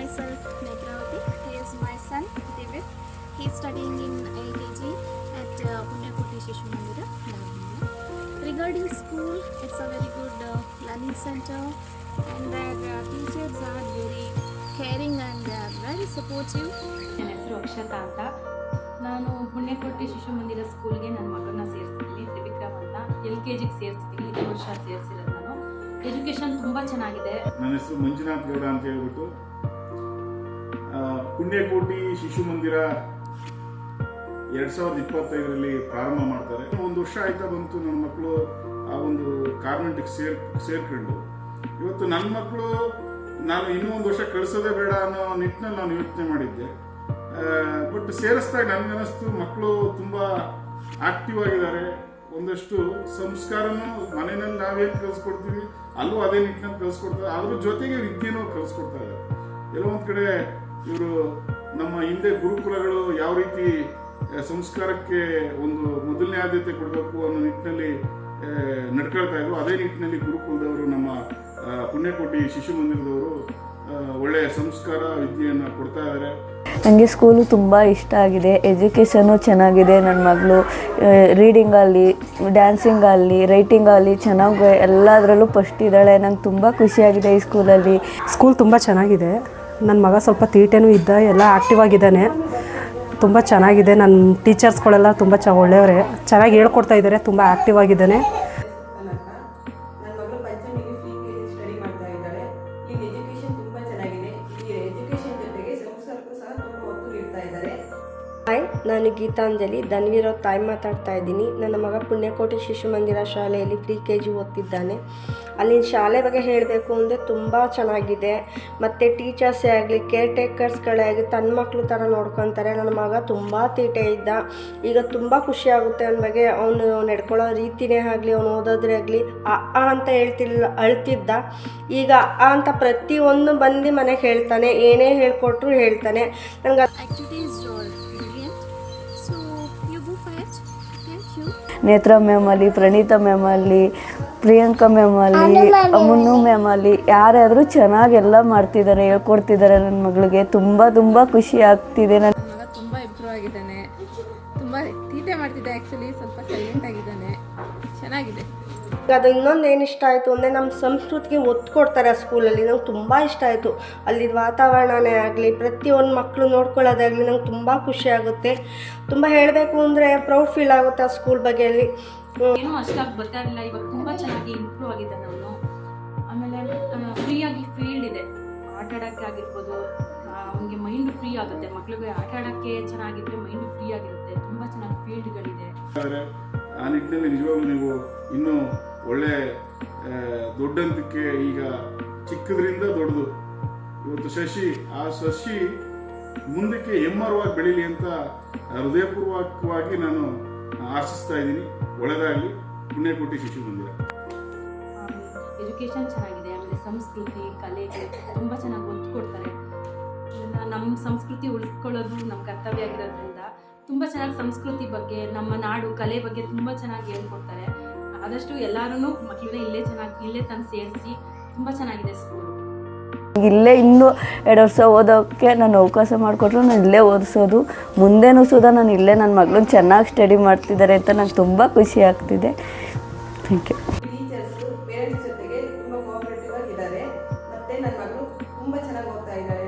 myself Netravati. He is my son David. He is studying in LKG at Punyakoti Shishu Mandira, Nagpur. Regarding school, it's a very good learning center, and their teachers are very caring and they are very supportive. ನನ್ನ ಹೆಸರು ಅಕ್ಷತಾ ಅಂತ. ನಾನು ಪುಣ್ಯಕೋಟಿ ಶಿಶು ಮಂದಿರ ಸ್ಕೂಲ್ಗೆ ನನ್ನ ಮಗಳನ್ನ ಸೇರಿಸ್ತೀನಿ. ತ್ರಿವಿಕ್ರಮ್ ಅಂತ LKG ಸೇರಿಸ್ತೀನಿ. ಈ ವರ್ಷ ಸೇರಿಸಿರೋದು ನಾನು. ಎಜುಕೇಷನ್ ತುಂಬ ಚೆನ್ನಾಗಿದೆ. ನನ್ನ ಹೆಸರು ಮಂಜುನಾಥ್ ಗೌಡ ಅಂತ ಹೇಳ್ಬಿಟ್ಟು ಪುಣ್ಯಕೋಟಿ ಶಿಶು ಮಂದಿರ 2025ರಲ್ಲಿ ಪ್ರಾರಂಭ ಮಾಡ್ತಾರೆ. ಒಂದು ವರ್ಷ ಆಯ್ತಾ ಬಂತು ನನ್ನ ಮಕ್ಕಳು ಆ ಒಂದು ಕಾನ್ವೆಂಟ್ಗೆ ಸೇರ್ಕೊಂಡು. ಇವತ್ತು ನನ್ನ ಮಕ್ಕಳು ನಾನು ಇನ್ನೂ ಒಂದು ವರ್ಷ ಕಳಿಸೋದೇ ಬೇಡ ಅನ್ನೋ ನಿಟ್ಟಿನಲ್ಲಿ ನಾನು ಯೋಚನೆ ಮಾಡಿದ್ದೆ. ಬಟ್ ಸೇರಿಸ್ದಾಗ ನನಗನ್ನಿಸ್ತು ಮಕ್ಕಳು ತುಂಬ ಆಕ್ಟಿವ್ ಆಗಿದ್ದಾರೆ. ಒಂದಷ್ಟು ಸಂಸ್ಕಾರನೂ ಮನೆಯಲ್ಲಿ ನಾವೇನು ಕಲಿಸ್ಕೊಡ್ತೀವಿ ಅಲ್ಲೂ ಅದೇ ನಿಟ್ಟಿನಲ್ಲಿ ಕಲಿಸ್ಕೊಡ್ತಾರೆ. ಅದ್ರ ಜೊತೆಗೆ ವಿದ್ಯೆನೂ ಕಲಿಸ್ಕೊಡ್ತಾ ಇದ್ದಾರೆ. ಎಲ್ಲೋ ಒಂದು ಕಡೆ ಇವರು ನಮ್ಮ ಹಿಂದೆ ಗುರುಕುಲಗಳು ಯಾವ ರೀತಿ ಸಂಸ್ಕಾರಕ್ಕೆ ಒಂದು ಮೊದಲನೇ ಆದ್ಯತೆ ಕೊಡಬೇಕು ಅನ್ನೋ ನಿಟ್ಟಿನಲ್ಲಿ ನಡ್ಕೊಳ್ತಾ ಇದ್ರು, ಅದೇ ನಿಟ್ಟಿನಲ್ಲಿ ಗುರುಕುಲದವರು ನಮ್ಮ ಪುಣ್ಯಕೋಟಿ ಶಿಶು ಮಂದಿರದವರು ಒಳ್ಳೆಯ ಸಂಸ್ಕಾರ ವಿದ್ಯೆಯನ್ನು ಕೊಡ್ತಾ ಇದ್ದಾರೆ. ನನಗೆ ಸ್ಕೂಲು ತುಂಬ ಇಷ್ಟ ಆಗಿದೆ. ಎಜುಕೇಷನು ಚೆನ್ನಾಗಿದೆ. ನನ್ನ ಮಗಳು ರೀಡಿಂಗಲ್ಲಿ, ಡ್ಯಾನ್ಸಿಂಗಲ್ಲಿ, ರೈಟಿಂಗಲ್ಲಿ ಚೆನ್ನಾಗಿ ಎಲ್ಲದರಲ್ಲೂ ಫಸ್ಟ್ ಇದ್ದಾಳೆ. ನಂಗೆ ತುಂಬ ಖುಷಿಯಾಗಿದೆ ಈ ಸ್ಕೂಲಲ್ಲಿ. ಸ್ಕೂಲ್ ತುಂಬ ಚೆನ್ನಾಗಿದೆ. ನನ್ನ ಮಗ ಸ್ವಲ್ಪ ತೀಟೆನೂ ಇದ್ದ, ಎಲ್ಲ ಆ್ಯಕ್ಟಿವ್ ಆಗಿದ್ದಾನೆ. ತುಂಬ ಚೆನ್ನಾಗಿದೆ. ನನ್ನ ಟೀಚರ್ಸ್ಗಳೆಲ್ಲ ತುಂಬ ಒಳ್ಳೆಯವರೇ, ಚೆನ್ನಾಗಿ ಹೇಳ್ಕೊಡ್ತಾ ಇದ್ದಾರೆ. ತುಂಬ ಆ್ಯಕ್ಟಿವ್ ಆಗಿದ್ದಾನೆ. ನನ್ನ ಮಗಳು ಪಂಚಮಿಗೆ ಫ್ರೀ ಸ್ಟಡಿ ಮಾಡ್ತಾ ಇದ್ದಾಳೆ. ಇಲ್ಲಿ ಎಜುಕೇಷನ್ ತುಂಬ ಚೆನ್ನಾಗಿದೆ. ಇಲ್ಲಿ ಎಜುಕೇಷನ್ ಜೊತೆಗೆ ಸಂಸ್ಕಾರಕ್ಕೂ ಸಹ ತುಂಬ ಒತ್ತು ನೀಡ್ತಾ ಇದ್ದಾರೆ. ಹಾಯ್, ನಾನು ಗೀತಾಂಜಲಿ ಧನ್ವೀರೋ ತಾಯಿ ಮಾತಾಡ್ತಾ ಇದ್ದೀನಿ. ನನ್ನ ಮಗ ಪುಣ್ಯಕೋಟಿ ಶಿಶು ಮಂದಿರ ಶಾಲೆಯಲ್ಲಿ ಪ್ರಿ KG ಓದ್ತಿದ್ದಾನೆ. ಅಲ್ಲಿನ ಶಾಲೆ ಬಗ್ಗೆ ಹೇಳಬೇಕು ಅಂದರೆ ತುಂಬ ಚೆನ್ನಾಗಿದೆ. ಮತ್ತು ಟೀಚರ್ಸೇ ಆಗಲಿ, ಕೇರ್ ಟೇಕರ್ಸ್ಗಳೇ ಆಗಲಿ ತನ್ನ ಮಕ್ಕಳು ಥರ ನೋಡ್ಕೊತಾರೆ. ನನ್ನ ಮಗ ತುಂಬ ತೀಟೆ ಇದ್ದ. ಈಗ ತುಂಬ ಖುಷಿಯಾಗುತ್ತೆ ಅವನ ಬಗ್ಗೆ. ಅವನು ನಡ್ಕೊಳ್ಳೋ ರೀತಿಯೇ ಆಗಲಿ, ಅವನು ಓದೋದ್ರೆ ಆಗಲಿ, ಅ ಅಂತ ಅಳ್ತಿದ್ದ. ಈಗ ಅ ಅಂತ ಪ್ರತಿಯೊಂದು ಬಂದು ಮನೆಗೆ ಹೇಳ್ತಾನೆ. ಏನೇ ಹೇಳ್ಕೊಟ್ರು ಹೇಳ್ತಾನೆ. ನನಗೆ Activities are brilliant. So you go for it. Thank you. ನೇತ್ರ ಮ್ಯಾಮಲ್ಲಿ, ಪ್ರಣೀತಾ ಮ್ಯಾಮಲ್ಲಿ, ಪ್ರಿಯಾಂಕಾ ಮ್ಯಾಮಲ್ಲಿ, ಮುನ್ನು ಮ್ಯಾಮಲ್ಲಿ ಯಾರಾದರೂ ಚೆನ್ನಾಗಿ ಎಲ್ಲ ಮಾಡ್ತಿದ್ದಾರೆ, ಹೇಳ್ಕೊಡ್ತಿದ್ದಾರೆ. ನನ್ನ ಮಗಳಿಗೆ ತುಂಬ ತುಂಬ ಖುಷಿ ಆಗ್ತಿದೆ. ನನ್ನ ಮಗ ತುಂಬ ಇಂಪ್ರೂವ್ ಆಗಿದ್ದಾನೆ. ತುಂಬ ತೀಟೆ ಮಾಡ್ತಿದ್ದೆ. ಆ್ಯಕ್ಚುಲಿ ಸ್ವಲ್ಪ ಸೈಲೆಂಟ್ ಆಗಿದ್ದಾನೆ. ಚೆನ್ನಾಗಿದೆ. ಅದು ಇನ್ನೊಂದು ಏನು ಇಷ್ಟ ಆಯಿತು ಅಂದರೆ ನಮ್ಮ ಸಂಸ್ಕೃತಿಗೆ ಒತ್ತು ಕೊಡ್ತಾರೆ ಆ ಸ್ಕೂಲಲ್ಲಿ. ನಂಗೆ ತುಂಬ ಇಷ್ಟ ಆಯಿತು. ಅಲ್ಲಿದ್ದ ವಾತಾವರಣನೇ ಆಗಲಿ, ಪ್ರತಿಯೊಂದು ಮಕ್ಕಳು ನೋಡ್ಕೊಳ್ಳೋದಾಗಲಿ ನಂಗೆ ತುಂಬ ಖುಷಿ ಆಗುತ್ತೆ. ತುಂಬ ಹೇಳಬೇಕು ಅಂದರೆ ಪ್ರೌಡ್ ಫೀಲ್ ಆಗುತ್ತೆ ಆ ಸ್ಕೂಲ್ ಬಗ್ಗೆ. ಅಲ್ಲಿ ಏನೂ ಅಷ್ಟಾಗಿ ಗೊತ್ತಾಗಲಿಲ್ಲ. ಇವಾಗ ತುಂಬ ಚೆನ್ನಾಗಿ ಇಂಪ್ರೂವ್ ಆಗಿದ್ದಾನೆ ಅವನು. ಆಮೇಲೆ ಫ್ರೀಯಾಗಿ ಫೀಲ್ಡ್ ಇದೆ. ಆಟ ಆಡೋಕ್ಕೆ ಆಗಿರ್ಬೋದು, ಅವನಿಗೆ ಮೈಂಡ್ ಫ್ರೀ ಆಗುತ್ತೆ. ಮಕ್ಕಳಿಗೆ ಆಟ ಆಡೋಕ್ಕೆ ಚೆನ್ನಾಗಿದ್ದರೆ ಮೈಂಡ್ ಫ್ರೀ ಆಗಿರುತ್ತೆ. ತುಂಬ ಚೆನ್ನಾಗಿ ಫೀಲ್ಡ್ಗಳಿದೆ. ಆ ನಿಟ್ಟಿನಲ್ಲಿ ನಿಜವಾಗ್ಲೂ ನೀವು ಇನ್ನೂ ಒಳ್ಳೆ ದೊಡ್ಡ ಹಂತಕ್ಕೆ, ಈಗ ಚಿಕ್ಕದ್ರಿಂದ ದೊಡ್ಡದು ಇವತ್ತು ಆ ಶಶಿ ಮುಂದಕ್ಕೆ ಹೆಮ್ಮರವಾಗಿ ಬೆಳೀಲಿ ಅಂತ ಹೃದಯಪೂರ್ವಕವಾಗಿ ನಾನು ಆಶಿಸ್ತಾ ಇದ್ದೀನಿ. ಒಳ್ಳೆದಾಗಲಿ ಪುಣ್ಯಕೋಟಿ ಶಿಶು ಮಂದಿರ. ಎಜುಕೇಷನ್ ಚೆನ್ನಾಗಿದೆ. ಆಮೇಲೆ ಸಂಸ್ಕೃತಿ, ಕಲೆಗೆ ತುಂಬ ಚೆನ್ನಾಗಿ ಒತ್ತು ಕೊಡ್ತಾರೆ. ನಮ್ಮ ಸಂಸ್ಕೃತಿ ಉಳಿಸ್ಕೊಳ್ಳೋದು ನಮ್ಮ ಕರ್ತವ್ಯ ಆಗಿರೋದ್ರಿಂದ ತುಂಬ ಚೆನ್ನಾಗಿ ಸಂಸ್ಕೃತಿ ಬಗ್ಗೆ, ನಮ್ಮ ನಾಡು, ಕಲೆ ಬಗ್ಗೆ ತುಂಬ ಚೆನ್ನಾಗಿ ಹೇಳ್ಕೊಡ್ತಾರೆ. ಆದಷ್ಟು ಎಲ್ಲರೂ ಮಕ್ಕಳನ್ನ ಇಲ್ಲೇ ತಂದು ಸೇರಿಸಿ. ತುಂಬ ಚೆನ್ನಾಗಿದೆ ಸ್ಕೂಲು. ಇಲ್ಲೇ ಇನ್ನೂ 2 ವರ್ಷ ಓದೋಕ್ಕೆ ನಾನು ಅವಕಾಶ ಮಾಡಿಕೊಟ್ರು ನಾನು ಇಲ್ಲೇ ಓದಿಸೋದು. ಮುಂದೆನೂ ಸುಧಾ ನಾನು ಇಲ್ಲೇ ನನ್ನ ಮಗಳನ್ನ ಚೆನ್ನಾಗಿ ಸ್ಟಡಿ ಮಾಡ್ತಿದ್ದಾರೆ ಅಂತ ನಂಗೆ ತುಂಬ ಖುಷಿ ಆಗ್ತಿದೆ. Thank you. ಟೀಚರ್ಸು ಪೇರೆಂಟ್ಸ್ ಜೊತೆಗೆ ತುಂಬ ಕೋಆಪರೇಟಿವ್ ಆಗಿದ್ದಾರೆ. ಮತ್ತು ನನ್ನ ಮಗಳು ತುಂಬ ಚೆನ್ನಾಗಿ ಓದ್ತಾ ಇದ್ದಾಳೆ.